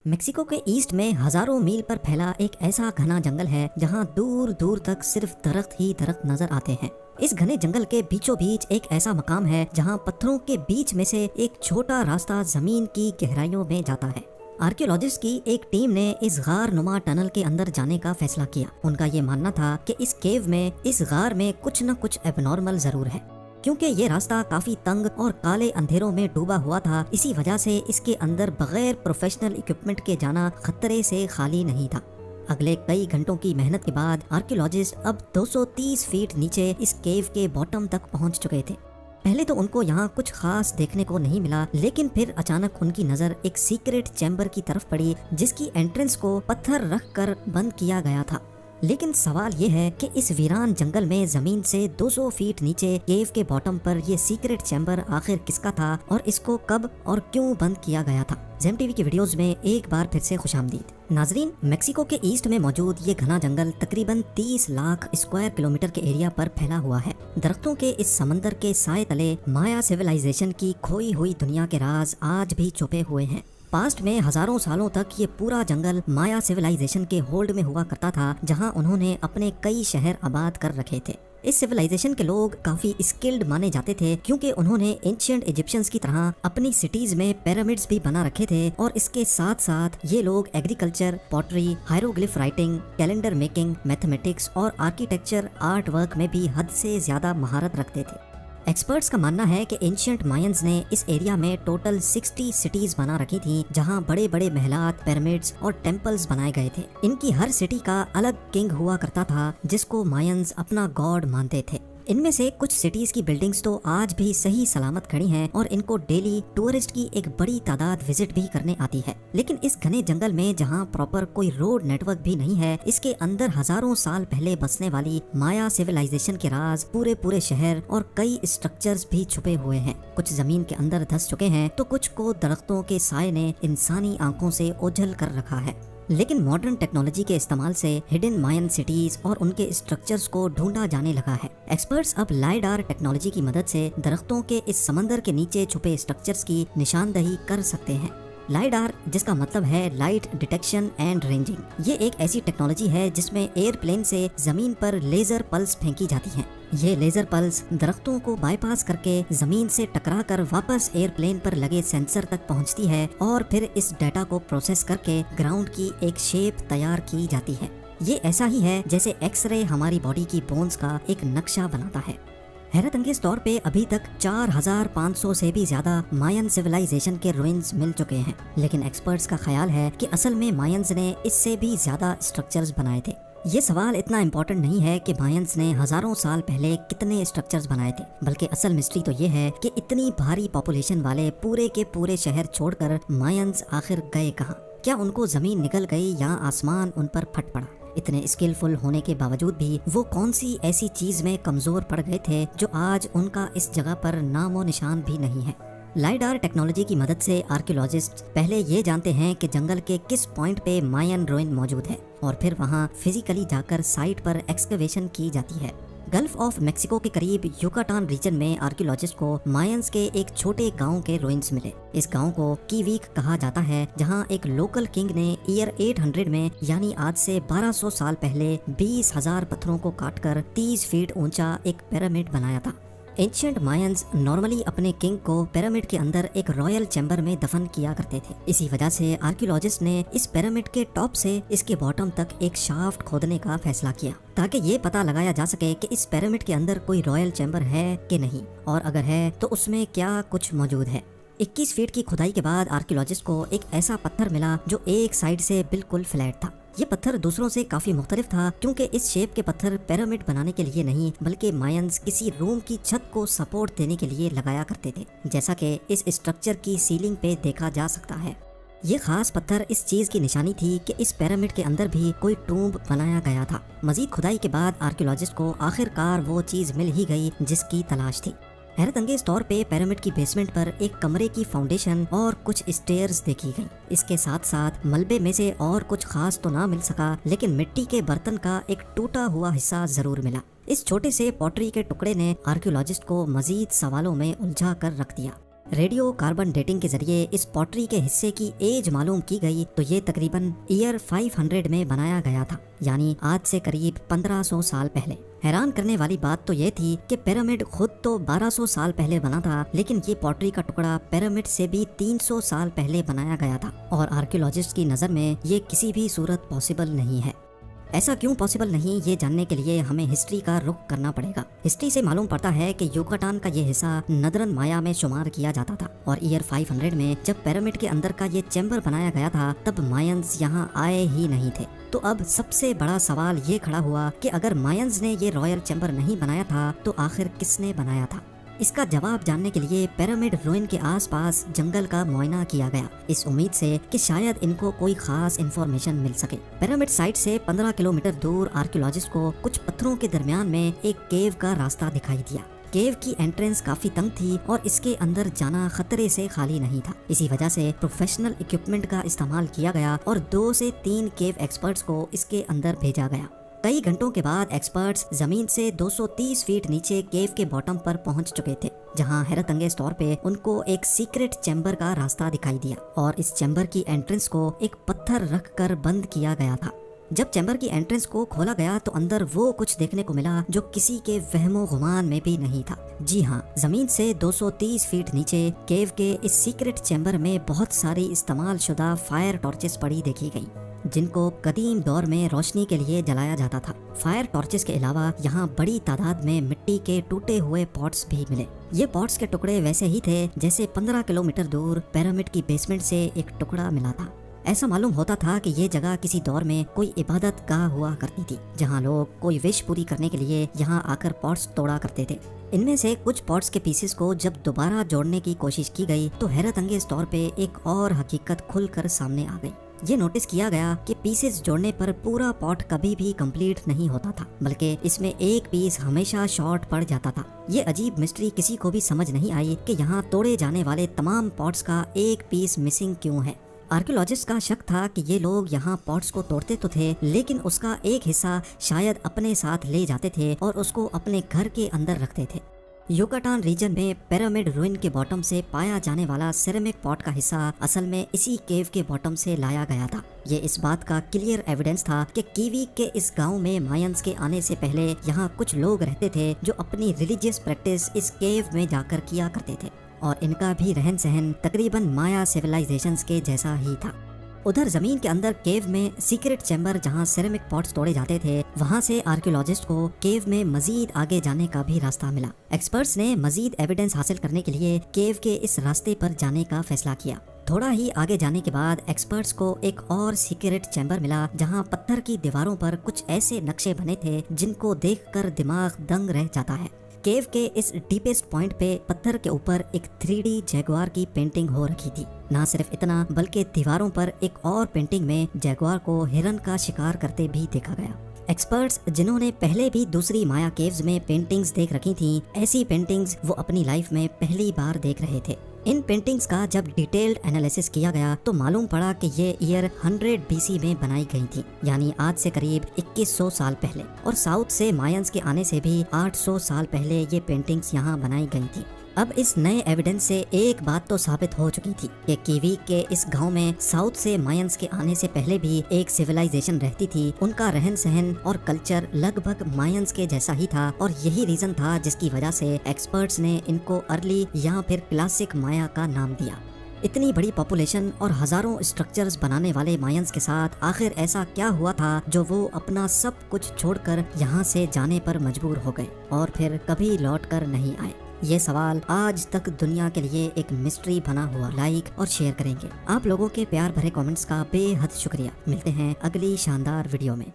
Mexico के east में हजारों मील पर फैला एक ऐसा घना जंगल है जहां दूर दूर तक सिर्फ दरख्त ही दरख्त नजर आते हैं। इस घने जंगल के बीचों बीच एक ऐसा मकाम है जहां पत्थरों के बीच में से एक छोटा रास्ता जमीन की गहराइयों में जाता है। आर्कियोलॉजिस्ट की एक टीम ने इस गार नुमा टनल के अंदर जाने का फैसला किया। उनका ये मानना था कि इस केव में, इस गार में कुछ न कुछ एबनॉर्मल जरूर है। क्योंकि ये रास्ता काफी तंग और काले अंधेरों में डूबा हुआ था, इसी वजह से इसके अंदर बगैर प्रोफेशनल इक्विपमेंट के जाना खतरे से खाली नहीं था। अगले कई घंटों की मेहनत के बाद आर्कियोलॉजिस्ट अब 230 फीट नीचे इस केव के बॉटम तक पहुंच चुके थे। पहले तो उनको यहाँ कुछ खास देखने को नहीं मिला, लेकिन फिर अचानक उनकी नजर एक सीक्रेट चैम्बर की तरफ पड़ी जिसकी एंट्रेंस को पत्थर रख कर बंद किया गया था। लेकिन सवाल ये है कि इस वीरान जंगल में जमीन से 200 फीट नीचे केव के बॉटम पर ये सीक्रेट चैम्बर आखिर किसका था और इसको कब और क्यों बंद किया गया था। जेम टीवी की वीडियोस में एक बार फिर से खुशामदीद। नाजरीन, मेक्सिको के ईस्ट में मौजूद ये घना जंगल तकरीबन 30 लाख स्क्वायर किलोमीटर के एरिया पर फैला हुआ है। दरख्तों के इस समंदर के साए तले माया सिविलाइजेशन की खोई हुई दुनिया के राज आज भी छुपे हुए हैं। पास्ट में हजारों सालों तक ये पूरा जंगल माया सिविलाइजेशन के होल्ड में हुआ करता था, जहां उन्होंने अपने कई शहर आबाद कर रखे थे। इस सिविलाइजेशन के लोग काफी स्किल्ड माने जाते थे क्योंकि उन्होंने एंशिएंट इजिप्शियंस की तरह अपनी सिटीज में पिरामिड्स भी बना रखे थे और इसके साथ साथ ये लोग agriculture, pottery, hieroglyph writing, calendar making, mathematics और आर्किटेक्चर आर्ट वर्क में भी हद से ज्यादा महारत रखते थे। एक्सपर्ट्स का मानना है कि एंशिएंट मायंस ने इस एरिया में टोटल 60 सिटीज बना रखी थी, जहां बड़े बड़े महलात, पिरामिड्स और टेम्पल्स बनाए गए थे। इनकी हर सिटी का अलग किंग हुआ करता था जिसको मायंस अपना गॉड मानते थे। इनमें से कुछ सिटीज की बिल्डिंग्स तो आज भी सही सलामत खड़ी हैं और इनको डेली टूरिस्ट की एक बड़ी तादाद विजिट भी करने आती है। लेकिन इस घने जंगल में जहां प्रॉपर कोई रोड नेटवर्क भी नहीं है, इसके अंदर हजारों साल पहले बसने वाली माया सिविलाइजेशन के राज, पूरे शहर और कई स्ट्रक्चर्स भी छुपे हुए हैं। कुछ जमीन के अंदर धंस चुके हैं तो कुछ को दरख्तों के साए ने इंसानी आंखों से ओझल कर रखा है। लेकिन मॉडर्न टेक्नोलॉजी के इस्तेमाल से हिडन मायन सिटीज और उनके स्ट्रक्चर्स को ढूंढा जाने लगा है। एक्सपर्ट्स अब लाइडार टेक्नोलॉजी की मदद से दरख्तों के इस समंदर के नीचे छुपे स्ट्रक्चर्स की निशानदही कर सकते हैं। लाइडार, जिसका मतलब है लाइट डिटेक्शन एंड रेंजिंग, ये एक ऐसी टेक्नोलॉजी है जिसमें एयरप्लेन से जमीन पर लेजर पल्स फेंकी जाती हैं। ये लेजर पल्स दरख्तों को बाईपास करके जमीन से टकराकर वापस एयरप्लेन पर लगे सेंसर तक पहुंचती है और फिर इस डाटा को प्रोसेस करके ग्राउंड की एक शेप तैयार की जाती है। ये ऐसा ही है जैसे एक्सरे हमारी बॉडी की बोन्स का एक नक्शा बनाता है। हैरत अंगेज तौर पे अभी तक 4500 से भी ज्यादा मायन सिविलाइजेशन के रुइंस मिल चुके हैं, लेकिन एक्सपर्ट्स का ख्याल है कि असल में मायंस ने इससे भी ज्यादा स्ट्रक्चर्स बनाए थे। ये सवाल इतना इम्पोर्टेंट नहीं है कि मायंस ने हजारों साल पहले कितने स्ट्रक्चर्स बनाए थे, बल्कि असल मिस्ट्री तो ये है कि इतनी भारी पॉपुलेशन वाले पूरे के पूरे शहर छोड़कर मायंस आखिर गए कहाँ। क्या उनको जमीन निगल गई या आसमान उन पर फट पड़ा? इतने स्किलफुल होने के बावजूद भी वो कौन सी ऐसी चीज में कमजोर पड़ गए थे जो आज उनका इस जगह पर नामो निशान भी नहीं है। लाइडार टेक्नोलॉजी की मदद से आर्कियोलॉजिस्ट पहले ये जानते हैं कि जंगल के किस पॉइंट पे मायन रुइन मौजूद है और फिर वहाँ फिजिकली जाकर साइट पर एक्सकवेशन की जाती है। गल्फ ऑफ मेक्सिको के करीब युकाटान रीजन में आर्कियोलॉजिस्ट को मायंस के एक छोटे गांव के रुइंस मिले। इस गांव को कीवीक कहा जाता है, जहां एक लोकल किंग ने ईयर 800 में यानी आज से 1200 साल पहले 20,000 पत्थरों को काटकर 30 फीट ऊंचा एक पिरामिड बनाया था। एंशिएंट मायंस नॉर्मली अपने किंग को पिरामिड के अंदर एक रॉयल चैम्बर में दफन किया करते थे। इसी वजह से आर्कियोलॉजिस्ट ने इस पिरामिड के टॉप से इसके बॉटम तक एक शाफ्ट खोदने का फैसला किया ताकि ये पता लगाया जा सके कि इस पिरामिड के अंदर कोई रॉयल चैम्बर है कि नहीं, और अगर है तो उसमें क्या कुछ मौजूद है। 21 फीट की खुदाई के बाद आर्कियोलॉजिस्ट को एक ऐसा पत्थर मिला जो एक साइड से बिल्कुल फ्लैट था। ये पत्थर दूसरों से काफी मुख्तलिफ था क्योंकि इस शेप के पत्थर पिरामिड बनाने के लिए नहीं, बल्कि मायंस किसी रूम की छत को सपोर्ट देने के लिए लगाया करते थे, जैसा कि इस स्ट्रक्चर की सीलिंग पे देखा जा सकता है। ये खास पत्थर इस चीज की निशानी थी कि इस पिरामिड के अंदर भी कोई टूम्ब बनाया गया था। मजीद खुदाई के बाद आर्कियोलॉजिस्ट को आखिरकार वो चीज मिल ही गई जिसकी तलाश थी। हैरत अंगेज तौर पे पिरामिड की बेसमेंट पर एक कमरे की फाउंडेशन और कुछ स्टेयर्स देखी गई। इसके साथ साथ मलबे में से और कुछ खास तो ना मिल सका, लेकिन मिट्टी के बर्तन का एक टूटा हुआ हिस्सा जरूर मिला। इस छोटे से पॉटरी के टुकड़े ने आर्कियोलॉजिस्ट को मजीद सवालों में उलझा कर रख दिया। रेडियो कार्बन डेटिंग के जरिए इस पॉटरी के हिस्से की एज मालूम की गई तो ये तकरीबन ईयर 500 में बनाया गया था, यानी आज से करीब 1500 साल पहले। हैरान करने वाली बात तो ये थी कि पिरामिड खुद तो 1200 साल पहले बना था, लेकिन ये पॉटरी का टुकड़ा पिरामिड से भी 300 साल पहले बनाया गया था और आर्कियोलॉजिस्ट की नज़र में ये किसी भी सूरत पॉसिबल नहीं है। ऐसा क्यों पॉसिबल नहीं, ये जानने के लिए हमें हिस्ट्री का रुख करना पड़ेगा। हिस्ट्री से मालूम पड़ता है कि युकाटान का ये हिस्सा नदरन माया में शुमार किया जाता था और ईयर 500 में जब पिरामिड के अंदर का ये चैम्बर बनाया गया था तब मायंस यहाँ आए ही नहीं थे। तो अब सबसे बड़ा सवाल ये खड़ा हुआ कि अगर मायंस ने ये रॉयल चैम्बर नहीं बनाया था तो आखिर किसने बनाया था। इसका जवाब जानने के लिए पिरामिड रूइन के आसपास जंगल का मुआयना किया गया, इस उम्मीद से कि शायद इनको कोई खास इंफॉर्मेशन मिल सके। पिरामिड साइट से 15 किलोमीटर दूर आर्कियोलॉजिस्ट को कुछ पत्थरों के दरमियान में एक केव का रास्ता दिखाई दिया। केव की एंट्रेंस काफी तंग थी और इसके अंदर जाना खतरे से खाली नहीं था। इसी वजह से प्रोफेशनल इक्विपमेंट का इस्तेमाल किया गया और 2 से 3 केव एक्सपर्ट्स को इसके अंदर भेजा गया। कई घंटों के बाद एक्सपर्ट्स जमीन से 230 फीट नीचे केव के बॉटम पर पहुंच चुके थे, जहां हैरत अंगेज तौर पे उनको एक सीक्रेट चैम्बर का रास्ता दिखाई दिया और इस चैम्बर की एंट्रेंस को एक पत्थर रखकर बंद किया गया था। जब चैम्बर की एंट्रेंस को खोला गया तो अंदर वो कुछ देखने को मिला जो किसी के वहमो गुमान में भी नहीं था। जी हाँ, जमीन से 230 फीट नीचे केव के इस सीक्रेट चैम्बर में बहुत सारी इस्तेमाल शुदा फायर टॉर्चेस पड़ी देखी गई, जिनको कदीम दौर में रोशनी के लिए जलाया जाता था। फायर टॉर्चेस के अलावा यहाँ बड़ी तादाद में मिट्टी के टूटे हुए पॉट्स भी मिले। ये पॉट्स के टुकड़े वैसे ही थे जैसे 15 किलोमीटर दूर पिरामिड की बेसमेंट से एक टुकड़ा मिला था। ऐसा मालूम होता था कि ये जगह किसी दौर में कोई इबादत गाह हुआ करती थी, जहाँ लोग कोई विश पूरी करने के लिए यहाँ आकर पॉट्स तोड़ा करते थे। इनमें से कुछ पॉट्स के पीसेस को जब दोबारा जोड़ने की कोशिश की गई तो हैरत अंगेज तौर पे एक और हकीकत खुलकर सामने आ गई। ये नोटिस किया गया कि पीसेस जोड़ने पर पूरा पॉट कभी भी कंप्लीट नहीं होता था, बल्कि इसमें एक पीस हमेशा शॉर्ट पड़ जाता था। ये अजीब मिस्ट्री किसी को भी समझ नहीं आई कि यहाँ तोड़े जाने वाले तमाम पॉट्स का एक पीस मिसिंग क्यों है। आर्कियोलॉजिस्ट का शक था कि ये लोग यहाँ पॉट्स को तोड़ते तो थे, लेकिन उसका एक हिस्सा शायद अपने साथ ले जाते थे और उसको अपने घर के अंदर रखते थे। युकाटान रीजन में पिरामिड रूइन के बॉटम से पाया जाने वाला सिरेमिक पॉट का हिस्सा असल में इसी केव के बॉटम से लाया गया था। ये इस बात का क्लियर एविडेंस था कि कीवी के इस गांव में मायंस के आने से पहले यहाँ कुछ लोग रहते थे जो अपनी रिलीजियस प्रैक्टिस इस केव में जाकर किया करते थे और इनका भी रहन सहन तकरीबन माया सिविलाइजेशंस के जैसा ही था। उधर जमीन के अंदर केव में सीक्रेट चैम्बर जहां सिरेमिक पॉट्स तोड़े जाते थे, वहां से आर्कियोलॉजिस्ट को केव में मजीद आगे जाने का भी रास्ता मिला। एक्सपर्ट्स ने मजीद एविडेंस हासिल करने के लिए केव के इस रास्ते पर जाने का फैसला किया। थोड़ा ही आगे जाने के बाद एक्सपर्ट्स को एक और सीक्रेट चैम्बर मिला जहां पत्थर की दीवारों पर कुछ ऐसे नक्शे बने थे जिनको देखकर दिमाग दंग रह जाता है। केव के इस डीपेस्ट पॉइंट पे पत्थर के ऊपर एक 3D जैगुआर की पेंटिंग हो रखी थी। ना सिर्फ इतना, बल्कि दीवारों पर एक और पेंटिंग में जैगुआर को हिरन का शिकार करते भी देखा गया। एक्सपर्ट्स जिन्होंने पहले भी दूसरी माया केव्स में पेंटिंग्स देख रखी थी, ऐसी पेंटिंग्स वो अपनी लाइफ में पहली बार देख रहे थे। इन पेंटिंग्स का जब डिटेल्ड एनालिसिस किया गया तो मालूम पड़ा कि ये ईयर 100 BC में बनाई गई थी, यानी आज से करीब 2100 साल पहले, और साउथ से मायंस के आने से भी 800 साल पहले ये पेंटिंग्स यहाँ बनाई गई थी। अब इस नए एविडेंस से एक बात तो साबित हो चुकी थी कि कीवी के इस गांव में साउथ से मायंस के आने से पहले भी एक सिविलाइजेशन रहती थी। उनका रहन सहन और कल्चर लगभग मायंस के जैसा ही था और यही रीजन था जिसकी वजह से एक्सपर्ट्स ने इनको अर्ली या फिर क्लासिक माया का नाम दिया। इतनी बड़ी पॉपुलेशन और हजारों स्ट्रक्चर्स बनाने वाले मायंस के साथ आखिर ऐसा क्या हुआ था जो वो अपना सब कुछ छोड़कर यहाँ से जाने पर मजबूर हो गए और फिर कभी लौट कर नहीं आए। ये सवाल आज तक दुनिया के लिए एक मिस्ट्री बना हुआ। लाइक और शेयर करेंगे। आप लोगों के प्यार भरे कमेंट्स का बेहद शुक्रिया। मिलते हैं अगली शानदार वीडियो में।